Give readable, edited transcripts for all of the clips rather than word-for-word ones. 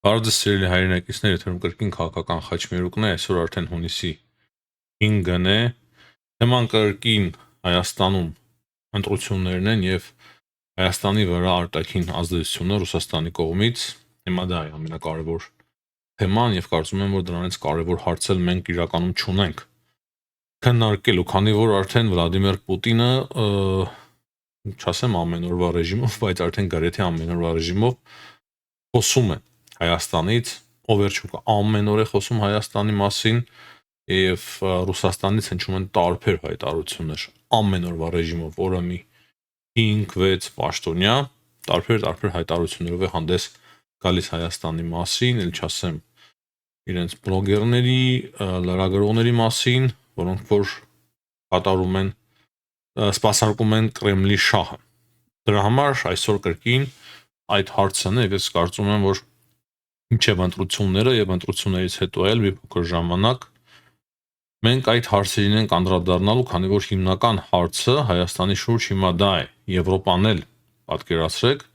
Բարձր սիրելի հայրենակիցներ, եթերում կրկին քաղաքական խաչմերուկն է, այսօր արդեն հունիսի 5-ն է, թեման կրկին Հայաստանում ընտրություններն են եւ Հայաստանի վրա արտաքին ազդեցությունը Ռուսաստանի կողմից, հիմա դա է ամենակարևոր թեման եւ կարծում եմ, որ դրանից կարևոր հարց էլ մենք իրականում չունենք քննարկելու, քանի որ արդեն Վլադիմիր Պուտինը, չասեմ ամեն օրվա ռեժիմով, բայց արդեն գրեթե ամեն օրվա ռեժիմով խոսում է Հայաստանից, ով վերջում ամեն օր է խոսում Հայաստանի մասին եւ Ռուսաստանից հնչում են տարբեր հայտարարություններ ամեն օրվա ռեժիմով, օրը մի 5-6 պաշտոնյա տարբեր հայտարարություններով է հանդես գալիս Հայաստանի մասին, ել չասեմ իրենց բլոգերների, լրագրողների մասին, որոնք որ կատարում են սպասարկում են Կրեմլի շահը։ Դրա համար այսօր կրկին այդ հարցն է, ես կարծում եմ, որ մինչև ընտրությունները եւ ընտրություններից հետո էլ մի փոքր ժամանակ մենք այդ հարցերին ենք անդրադառնալու, քանի որ հիմնական հարցը Հայաստանի շուրջ հիմա դա է։ Եվրոպան էլ պատկերացրեք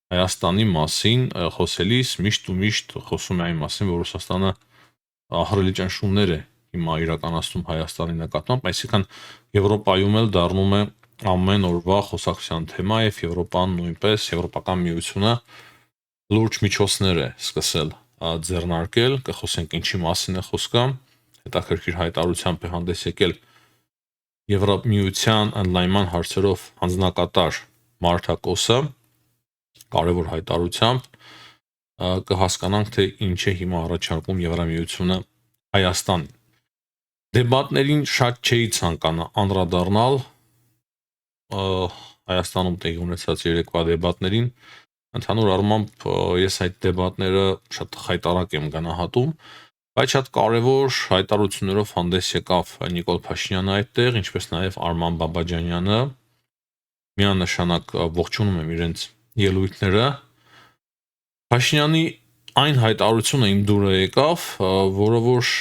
Հայաստանի մասին խոսելիս միշտ ու միշտ խոսում է այն մասին, որ Ռուսաստանը ահռելի ճնշումներ է հիմա իրականացնում Հայաստանի նկատմամբ, այսինքն Եվրոպայում էլ դառնում է ամեն օրվա խոսակցության թեմա եւ Եվրոպան նույնպես Եվրոպական միությունը լուրջ միջոցներ է սկսել ձեռնարկել, կխոսենք ինչի մասին է խոսքը, հետաքրքիր հայտարարությամբ է հանդես եկել Եվրամիության ընդլայնման հարցերով հանձնակատար Մարթա Կոսը, կարևոր հայտարարությամբ կհասկանանք, թե ինչ է հիմա առաջարկում Եվրամիությունը Հայաստանին։ Դեբատներին շատ չէի ցանկանա անդրադառնալ Հայաստանում տեղի ունեցած երեկվա դեբատներին, ընդհանուր առմամբ ես այդ դեբատները շատ խայտարակ եմ գնահատում, բայց շատ կարևոր հայտարարություններով հանդես եկավ Նիկոլ Փաշինյանը այդտեղ, ինչպես նաև Արման Բաբաջանյանը, միանշանակ ողջունում եմ իրենց ելույթները։ Փաշինյանի այն հայտարարությունը իմ դուրը եկավ, որը որ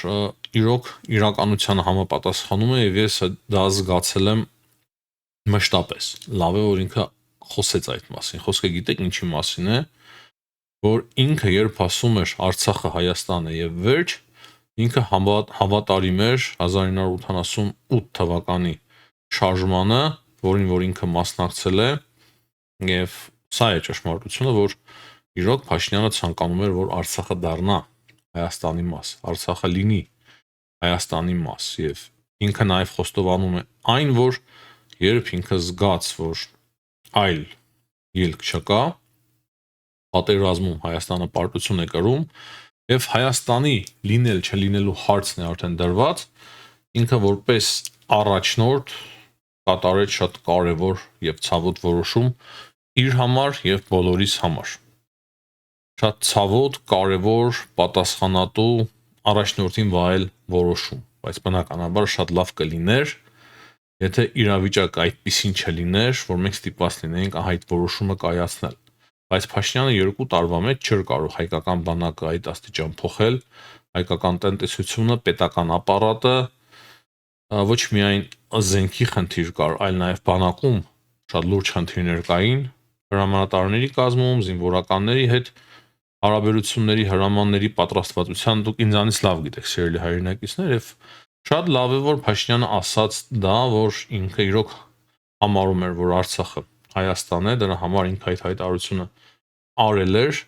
իրոք իրականությանը համապատասխանում է եւ ես դա զգացել եմ մշտապես։ Լավ է, որ ինքը խոսեց այդ մասին։ Խոսքը գիտեք ինչի մասին է, որ ինքը երբ ասում էր Արցախը Հայաստան է եւ վերջ, ինքը հավատարիմ էր 1988 թվականի շարժմանը, որին որ ինքը մասնակցել է եւ սա է ճշմարտությունը, որ իրոք Փաշինյանը ցանկանում էր, որ Արցախը դառնա Հայաստանի մաս, Արցախը լինի Հայաստանի մաս եւ ինքը նաեւ խոստովանում է այն, որ երբ ինքը զգաց, որ այլ ելք չկա, պատերազմում Հայաստանը պարտություն է կրում եւ Հայաստանի լինել չլինելու հարցն է արդեն դրված, ինքը որպես առաջնորդ կատարեց շատ կարևոր եւ ցավոտ որոշում իր համար եւ բոլորիս համար։ Շատ ցավոտ, կարևոր, պատասխանատու առաջնորդին վայել որոշում, բայց բնականաբար շատ լավ կլիներ, եթե իրավիճակը այդպեսին չլիներ, որ մենք ստիպված լինեինք այդ որոշումը կայացնել։ Բայց Փաշինյանը 2 տարվա մեջ չէր կարող հայկական բանակը այդ աստիճան փոխել, հայկական տնտեսությունը, պետական ապարատը, ոչ միայն զենքի խնդիր կար, այլ նաև բանակում շատ լուրջ խնդիրներ կային, հրամանատարների կազմում, զինվորականների հետ հարաբերությունների, հրամանների պատրաստվածության դուք ինձանից լավ գիտեք, սիրելի հայրենակիցներ, եւ շատ լավ է, որ Փաշինյանը ասաց դա, որ ինքը իրոք համարում էր, որ Արցախը Հայաստան է, դրա համար ինքը այդ հայտարարությունը արել էր,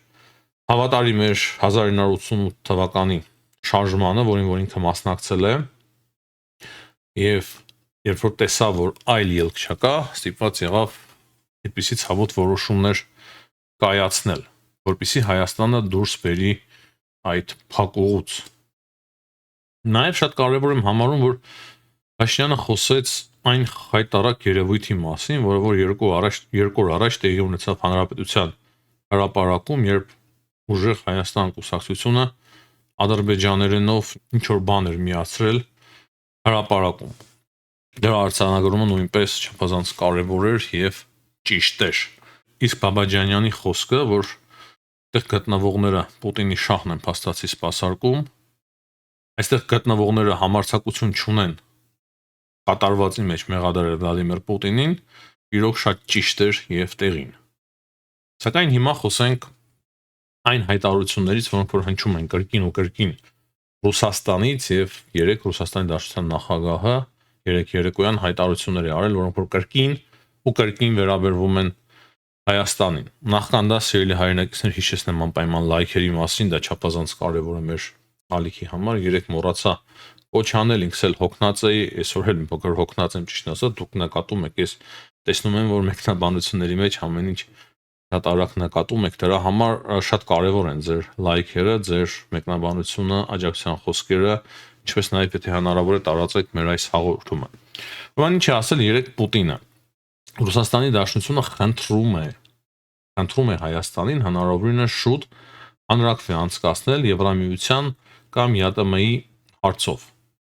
հավատարիմ էր 1988 թվականի շարժմանը, որին որ ինքը մասնակցել է, եւ երբ որ տեսավ, որ այլ ելք չկա, ստիպված եղավ այդպիսի ցավոտ որոշումներ կայացնել, որպեսզի Հայաստանը դուրս բերի այդ փակուղուց։ Նաև շատ կարևոր եմ համարում, որ Փաշինյանը խոսեց այն խայտարակ երևույթի մասին, որը որ երկու օր առաջ տեղի ունեցավ Հանրապետության հրապարակում, երբ ուժեղ Հայաստան կուսակցությունը ադրբեջաներենով ինչ որ բան էր միացրել հրապարակում։ Դրա արձանագրումը նույնպես չափազանց կարևոր էր եւ ճիշտ էր։ Իսկ Բաբաջանյանի խոսքը, որ այդտեղ գտնվողները Պուտինի շահն են փաստացի սպասարկում, այստեղ գտնվողները համարձակություն չունեն կատարվածի մեջ մեղադրել Վլադիմիր Պուտինին, իրոք շատ ճիշտ էր եւ տեղին։ Սակայն հիմա խոսենք այն հայտարարություններից, որոնք որ հնչում են կրկին ու կրկին Ռուսաստանից եւ երեք Ռուսաստանի Դաշնության նախագահը երեկոյան հայտարարություններ է արել, որոնք որ կրկին ու կրկին վերաբերվում են Հայաստանին։ Նախքան դա սիրելի հայրենակիցներ հիշեցնեմ անպայման լայքերի մասին, դա չափազանց կարևոր է մեր ալիքի համար։ Երեք մոռացա կոչ անել, ինքս էլ հոգնած էի, այսօր էլ մի փոքր հոգնած եմ ճիշտ ասած, դուք նկատում եք, ես տեսնում եմ, որ մեկնաբանությունների մեջ ամեն ինչ շատ արագ նկատում եք, դրա համար շատ կարևոր են ձեր լայքերը, ձեր մեկնաբանությունը, աջակցության խոսքերը, ինչպես նաև եթե հնարավոր է տարածեք մեր այս հաղորդումը։ Ուրեմն ինչ է ասել երեք Պուտինը։ Ռուսաստանի Դաշնությունը խնդրում է Հայաստանին հնարավորինս շուտ հանրակրվե անցկացնել Եվրամիության կամ ԵԱՏՄ-ի հարցով,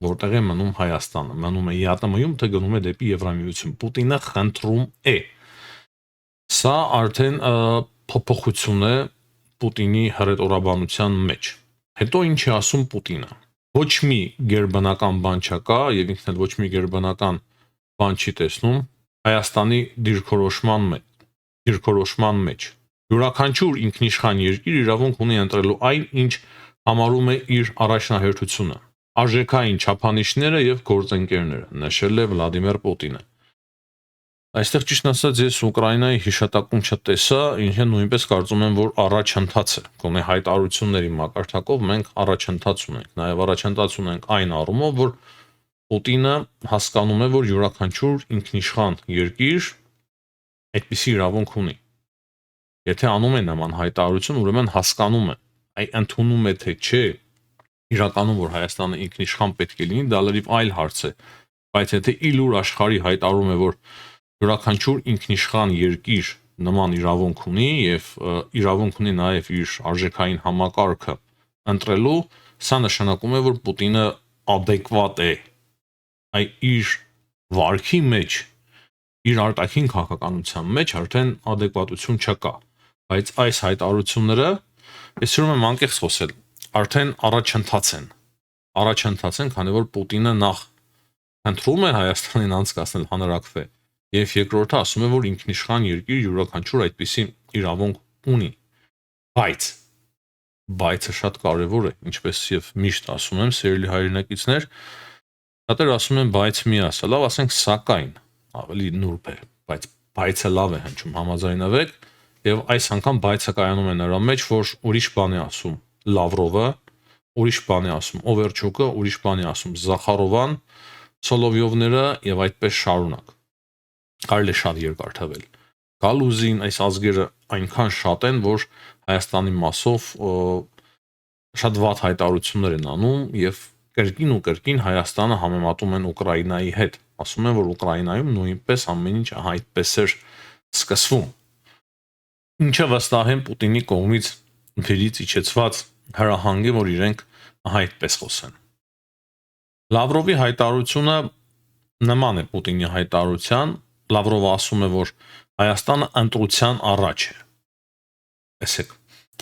որտեղ է մնում Հայաստանը, մնում է ԵԱՏՄ-ում, թե գնում է դեպի Եվրամիություն։ Պուտինը խնդրում է։ Սա արդեն փոփոխություն է Պուտինի հռետորաբանության մեջ։ Հետո ինչ է ասում Պուտինը։ Ոչ մի գերբնական բան չկա եւ ինքն էլ ոչ մի գերբնական բան չի տեսնում Հայաստանի դիրքորոշման մեջ։ Յուրաքանչյուր ինքնիշխան երկիր իրավունք ունի ընտրելու այն, ինչ համարում է իր առաջնահերթությունը։ Արժեքային չափանիշները եւ գործընկերները, նշել է Վլադիմիր Պուտինը։ Այստեղ ճիշտ ասած ես Ուկրաինայի հիշատակում չտեսա, ինքը նույնպես կարծում եմ, որ առաջընթաց է։ Գոնե հայտարարությունների մակարդակով մենք առաջընթաց ունենք։ Նաև առաջընթաց ունենք այն առումով, որ Պուտինը հասկանում է, որ յուրաքանչյուր ինքնիշխան երկիր այդպիսի իրավունք ունի։ Եթե անում է նման հայտարարություն, ուրեմն հասկանում է, ընդունում է թե չէ, իրականում որ Հայաստանը ինքնիշխան պետք է լինի, դա լրիվ այլ հարց է։ Բայց եթե իլուր աշխարհի հայտարարում է, որ յուրաքանչյուր ինքնիշխան երկիր նման իրավունք ունի եւ իրավունք ունի նաեւ իր արժեքային համակարգը ընտրելու, սա նշանակում է, որ Պուտինը adekvat է իր վարքի մեջ, իր արտաքին քաղաքականության մեջ արդեն adekvatություն չկա, բայց այս հայտարարությունները, ես սիրում եմ անկեղծ խոսել, արդեն առաջընթաց են, քանի որ Պուտինը նախ ընտրում է Հայաստանին անցկացնել հանրակրվե եւ երկրորդը ասում է, որ ինքնիշխան երկիր յուրաքանչյուր այդպիսի իրավունք ունի, բայց շատ կարևոր է, ինչպես եւ միշտ ասում եմ, սիրելի հայրենակիցներ, շատեր ասում են բայց մի ասա, լավ ասենք սակայն, ավելի նուրբ է, բայց բայցը լավ է հնչում, համաձայնվեք, եւ այս անգամ բայցը կայանում է նրա մեջ, որ ուրիշ բան է ասում Լավրովը, ուրիշ բան է ասում Օվերչուկը, ուրիշ բան է ասում Զախարովան, Սոլովյովները եւ այդպես շարունակ։ Կարելի է շատ երկար թվել։ Գալուզին այս ազգերը այնքան շատ են, որ Հայաստանի մասով շատ վատ հայտարարություններ են անում եւ կրկին ու կրկին Հայաստանը համեմատում են Ուկրաինայի հետ։ Ասում են, որ Ուկրաինայում նույնպես ամեն ինչ այդպես էր սկսվում։ Ինչը վստահ եմ Պուտինի կողմից վերից իջեցված հրահանգ է, որ իրենք այդպես խոսեն։ Լավրովի հայտարարությունը նման է Պուտինի հայտարարության։ Լավրովը ասում է, որ Հայաստանը ընտրության առաջ է։ Տեսեք,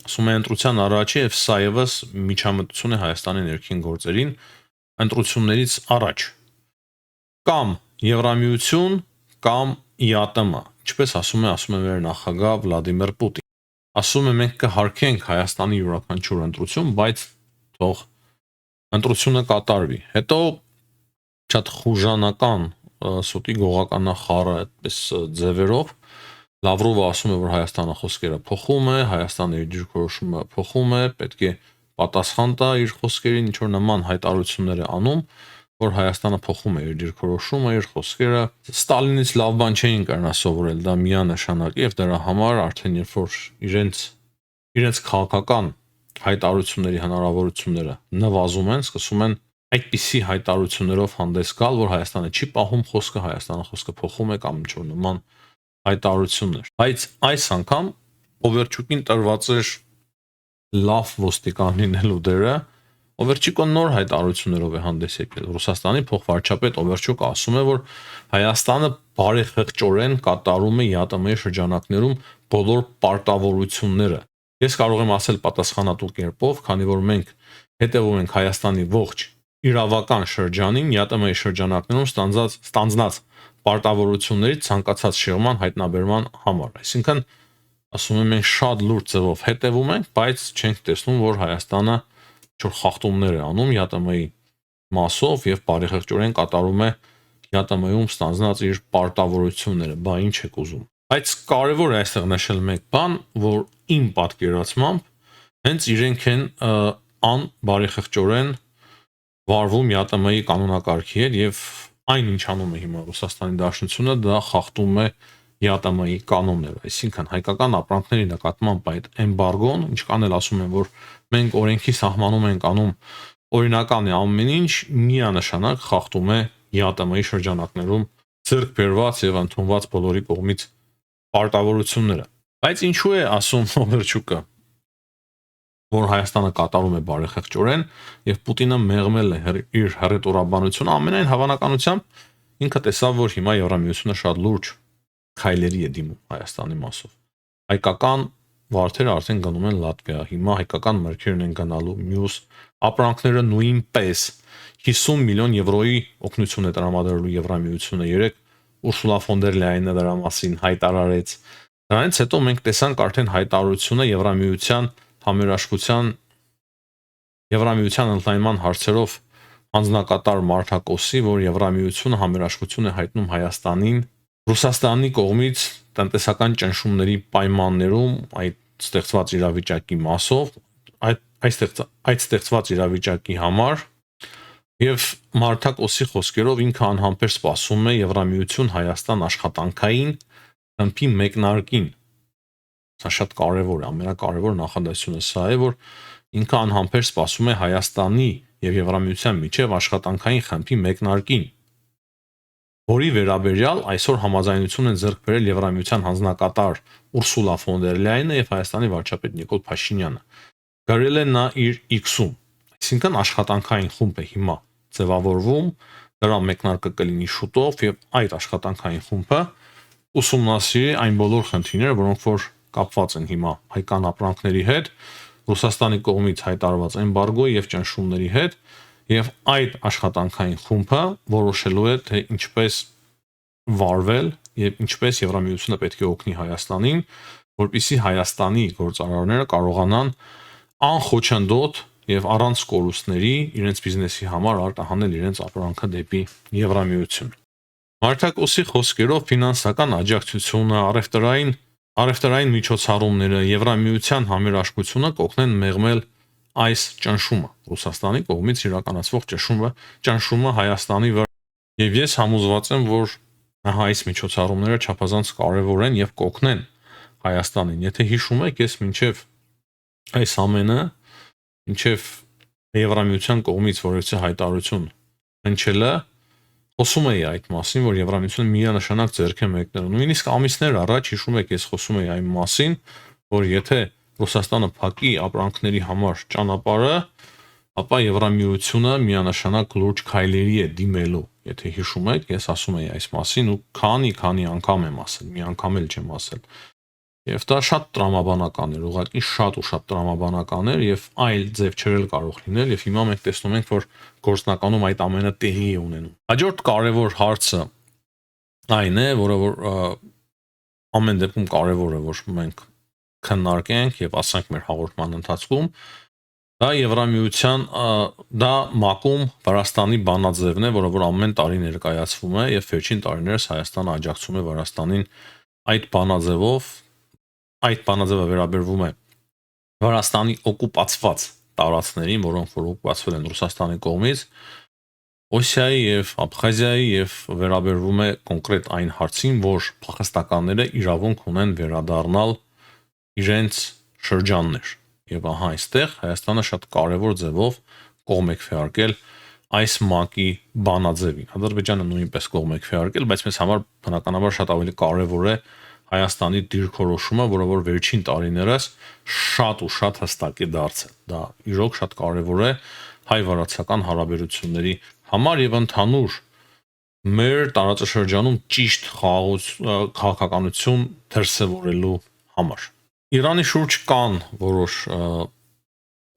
ասում է ընտրության առաջ է եւ սա եւս միջամտություն է Հայաստանի ներքին գործերին ընտրություններից առաջ։ Կամ Եվրամիություն, կամ ԵԱՏՄ, ինչպես ասում է մեր նախագահ Վլադիմիր Պուտին։ Ասում է մենք կհարկենք Հայաստանի յուրաքանչյուր ընտրություն, բայց թող ընտրությունը կատարվի։ Հետո շատ խուժանական սուտի գողականախառը այդպես ձևերով Լավրովը ասում է, որ Հայաստանը խոսքերը փոխում է, Հայաստանը իր դիրքորոշումը փոխում է, պետք է պատասխան տա իր խոսքերին, ինչ որ նման հայտարարություններ է անում, որ Հայաստանը փոխում է իր դիրքորոշումը, իր խոսքերը։ Ստալինից լավ բան չէին կարողանա սովորել, դա միանշանակ է եւ դրա համար արդեն երբ որ իրենց քաղաքական հայտարարությունների հնարավորությունները նվազում են, սկսում են այդպիսի հայտարարություններով հանդես գալ, որ Հայաստանը չի պահում խոսքը, Հայաստանը խոսքը փոխում է կամ ինչ որ նման հայտարարություններ։ Բայց այս անգամ Օվերչուկին տրված էր լավ ոստիկան լինելու դերը, Օվերչուկը նոր հայտարարություններով է հանդես եկել։ Ռուսաստանի փոխվարչապետ Օվերչուկը ասում է, որ Հայաստանը բարեխղճորեն կատարում է ԵԱՏՄ-ի շրջանակներում բոլոր պարտավորությունները։ Ես կարող եմ ասել պատասխանատու կերպով, քանի որ մենք հետևում ենք Հայաստանի ողջ իրավական շրջանին ԵԱՏՄ-ի շրջանակներում ստանձնած պարտավորությունների ցանկացած շեղման հայտնաբերման համար։ Այսինքն ասում եմ մենք շատ լուրջ ձևով հետևում ենք, բայց չենք տեսնում, որ Հայաստանը ինչ-որ խախտումներ է անում ԵԱՏՄ-ի մասով եւ բարեխղճորեն կատարում է ԵԱՏՄ-ում ստանձնած իր պարտավորությունները, բա ինչ եք ուզում։ Բայց կարևոր է այստեղ նշել մեկ բան, որ իմ պատկերացմամբ հենց իրենք են անբարեխղճորեն վարվում ԵԱՏՄ-ի կանոնակարգի հետ եւ այն ինչ անում է հիմա Ռուսաստանի Դաշնությունը, դա խախտում է ԵԱՏՄ-ի կանոնները, այսինքն հայկական ապրանքների նկատմամբ այդ էմբարգոն, ինչքան էլ ասում են, որ մենք օրենքի սահմանում ենք անում օրինական է ամեն ինչ, միանշանակ խախտում է ԵԱՏՄ-ի շրջանակներում ձեռք բերված եւ ընդունված բոլորի կողմից պարտավորությունները։ Բայց ինչու է ասում Օվերչուկը, որ Հայաստանը կատարում է բարեխղճորեն եւ Պուտինը մեղմել է իր հռետորաբանությունը, ամենայն հավանականությամբ ինքը տեսավ, որ հիմա Եվրամիությունը շատ լուրջ քայլերի է դիմում Հայաստանի մասով։ Հայկական վարդերը արդեն գնում են Լատվիա, հիմա հայկական մրգերն են գնալու, մյուս ապրանքները նույնպես 50 միլիոն եվրոյի օգնություն է տրամադրելու Եվրամիությունը։ Երեք Ուրսուլա ֆոն դեր Լայենը դրա մասին հայտարարեց։ Դրանից հետո մենք տեսանք արդեն հայտարարությունը Եվրամիության ընդլայնման հարցերով հանձնակատար Մարտակոսի, որ Եվրամիությունը համերաշխություն է հայտնում Հայաստանին Ռուսաստանի կողմից տնտեսական ճնշումների պայմաններում այդ ստեղծված իրավիճակի մասով, այդ ստեղծված իրավիճակի համար եւ Մարտակոսի խոսքերով ինքը անհամբեր սպասում է Եվրամիություն Հայաստան աշխատանքային խմբի մեկնարկին։ Սա շատ կարևոր է, ամենակարևոր նախադասությունը սա է, որ ինքը անհամբեր սպասում է Հայաստանի եւ Եվրամիության միջև աշխատանքային խմբի մեկնարկին, որի վերաբերյալ այսօր համաձայնություն են ձեռք բերել Եվրամիության հանձնակատար Ուրսուլա ֆոն դեր Լայենը եւ Հայաստանի վարչապետ Նիկոլ Փաշինյանը։ Գրել է նա իր X-ում, այսինքն աշխատանքային խումբ է հիմա ձևավորվում, դրա մեկնարկը կլինի շուտով եւ այդ աշխատանքային խումբը ուսումնասիրի այն բոլոր խնդիրները, որոնք որ կապված են հիմա հայկական ապրանքների հետ, Ռուսաստանի կողմից հայտարարված էմբարգոյի եւ ճնշումների հետ, եւ այդ աշխատանքային խումբը որոշելու է թե ինչպես վարվել եւ ինչպես Եվրամիությունը պետք է օգնի Հայաստանին, որպեսզի Հայաստանի գործարարները կարողանան անխոչնդոտ եւ առանց կորուստների իրենց բիզնեսի համար արտահանել իրենց ապրանքը դեպի Եվրամիություն։ Մարտակոսի խոսքերով ֆինանսական աջակցությունը, առևտրային միջոցառումները, Եվրամիության համերաշխությունը կօգնեն մեղմել այս ճնշումը, Ռուսաստանի կողմից իրականացվող ճնշումը Հայաստանի վրա։ Եվ ես համոզված եմ, որ այս միջոցառումները չափազանց կարևոր են եւ կօգնեն Հայաստանին։ Եթե հիշում եք, ես մինչև այս ամենը, մինչև Եվրամիության կողմից որևէ հայտարարություն հնչելը, խոսում էի այդ մասին, որ Եվրամիությունը միանշանակ ձեռք է մեկնել։ Նույնիսկ ամիսներ առաջ հիշում եք, ես խոսում էի այն մասին, որ եթե Ռուսաստանը փակի ապրանքների համար ճանապարհը, ապա Եվրամիությունը միանշանակ լուրջ քայլերի է դիմելու։ Եթե հիշում եք, ես ասում էի այս մասին ու քանի անգամ եմ ասել, մի անգամ էլ չեմ ասել։ Եվ դա շատ տրամաբանական էր, ուղղակի շատ տրամաբանական էր եւ այլ ձև չրել կարող լինել եւ հիմա մենք տեսնում ենք, որ գործնականում այդ ամենը տեղի է ունենում։ Հաջորդ կարևոր հարցը այն է, որը որ ամեն դեպքում կարևոր է, որ մենք քննարկենք եւ ասենք մեր հաղորդման ընթացքում, դա Եվրամիության դա ՄԱԿ-ում Վրաստանի բանաձևն է, որը որ ամեն տարի ներկայացվում է եւ վերջին տարիներս Հայաստանը աջակցում է Վրաստանին այդ բանաձևը վերաբերվում է Վրաստանի օկուպացված տարածքներին, որոնք որ օկուպացվել են Ռուսաստանի կողմից, Օսիայի եւ Աբխազիայի եւ վերաբերվում է կոնկրետ այն հարցին, որ փախստականները իրավունք ունեն վերադառնալ իրենց շրջաններ։ Եվ ահա այստեղ Հայաստանը շատ կարևոր ձևով կողմ է քվեարկել այս ՄԱԿ-ի բանաձևին։ Ադրբեջանը նույնպես կողմ է քվեարկել, բայց մեզ համար բնականաբար շատ ավելի կարևոր է Հայաստանի դիրքորոշումը, որը որ վերջին տարիներս շատ հստակ է դարձել։ Դա իրոք շատ կարևոր է հայ-վրացական հարաբերությունների համար եւ ընդհանուր մեր տարածաշրջանում ճիշտ քաղաքականություն դրսևորելու համար։ Իրանի շուրջ կան որոշ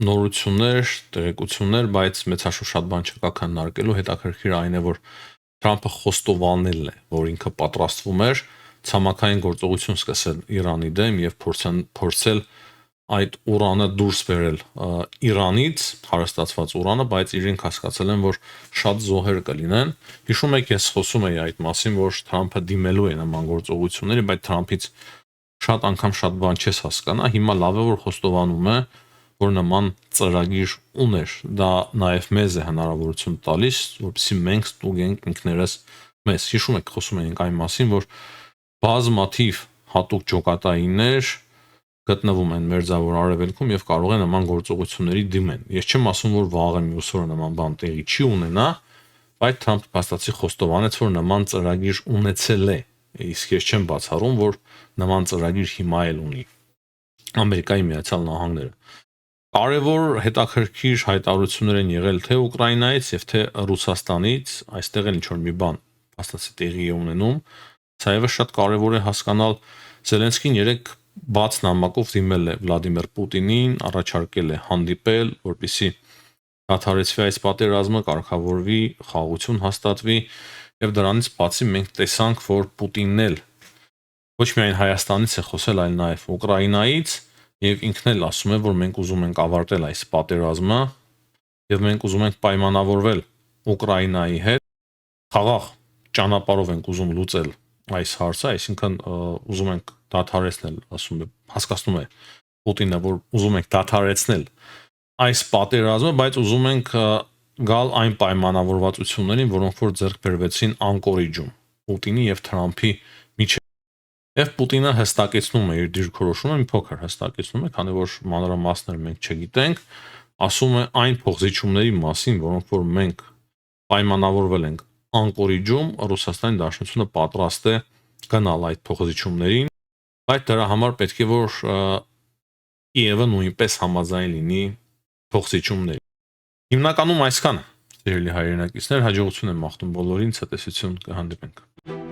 նորություններ, տեղեկություններ, բայց մեծաշուտ շատ բան չկա քննարկելու։ Հետաքրքիր այն է, որ Թրամփը խոստովանել է, որ ինքը պատրաստվում էր ցամաքային գործողություն սկսել Իրանի դեմ եւ փորձել այդ ուրանը դուրս բերել Իրանից, հարստացված ուրանը, բայց իրենք հասկացել են, որ շատ զոհեր կլինեն։ Հիշում եք, ես խոսում էի այդ մասին, որ Թրամփը դիմելու է նման գործողությունների, բայց Թրամփից շատ անգամ շատ բան չես հասկանա։ Հիմա լավ է, որ խոստովանում է, որ նման ծրագիր ուներ։ Դա նաև մեզ է հնարավորություն տալիս, որպեսզի մենք ստուգենք ինքներս մեզ։ Հիշում եք, խոսում էինք այն մասին, որ բազմաթիվ հատուկ ջոկատայիններ գտնվում են Մերձավոր Արևելքում եւ կարող են նման գործողությունների դիմեն։ Ես չեմ ասում, որ վաղը մյուս օրը նման բան տեղի չի ունենա, բայց Թրամփը փաստացի խոստովանեց, որ նման ծրագիր ունեցել է։ Իսկ ես չեմ բացառում, որ նման ծրագիր հիմա էլ ունի Ամերիկայի Միացյալ Նահանգները։ Կարևոր հետաքրքիր հայտարարություններ են եղել թե Ուկրաինայից եւ թե Ռուսաստանից, այստեղ էլ ինչ-որ մի բան փաստացի տեղի է ունենում։ Սա եւս շատ կարևոր է հասկանալ։ Զելենսկին երեք բաց նամակով դիմել է Վլադիմիր Պուտինին, առաջարկել է հանդիպել, որպեսզի դադարեցվի այս պատերազմը, կարգավորվի, խաղաղություն հաստատվի եւ դրանից բացի մենք տեսանք, որ Պուտինն էլ ոչ միայն Հայաստանից է խոսել, այլ նաեւ Ուկրաինայից եւ ինքն էլ ասում է, որ մենք ուզում ենք ավարտել այս պատերազմը եւ մենք ուզում ենք պայմանավորվել Ուկրաինայի հետ, խաղաղ ճանապարհով ենք ուզում լուծել այս հարցը, այսինքն ուզում ենք դադարեցնել, ասում է, հասկանում է Պուտինը, որ ուզում ենք դադարեցնել այս պատերազմը, բայց ուզում ենք գալ այն պայմանավորվածություններին, որոնք որ ձեռք բերվեցին Անկորիջում Պուտինի եւ Թրամփի միջեւ։ Եվ Պուտինը հստակեցնում է իր դիրքորոշումը, մի փոքր հստակեցնում է, քանի որ մանրամասներ մենք չգիտենք, ասում է այն փոխզիջումների մասին, որոնք որ մենք պայմանավորվել ենք Անկորիջում, Ռուսաստանի Դաշնությունը պատրաստ է գնալ այդ փոխզիջումներին, բայց դրա համար պետք է որ Կիևը նույնպես համաձայն լինի փոխզիջումների։ Հիմնականում այսքանը, սիրելի հայրենակիցներ, հաջողություն եմ մաղթում բոլորին, ցտեսություն, կհանդիպենք։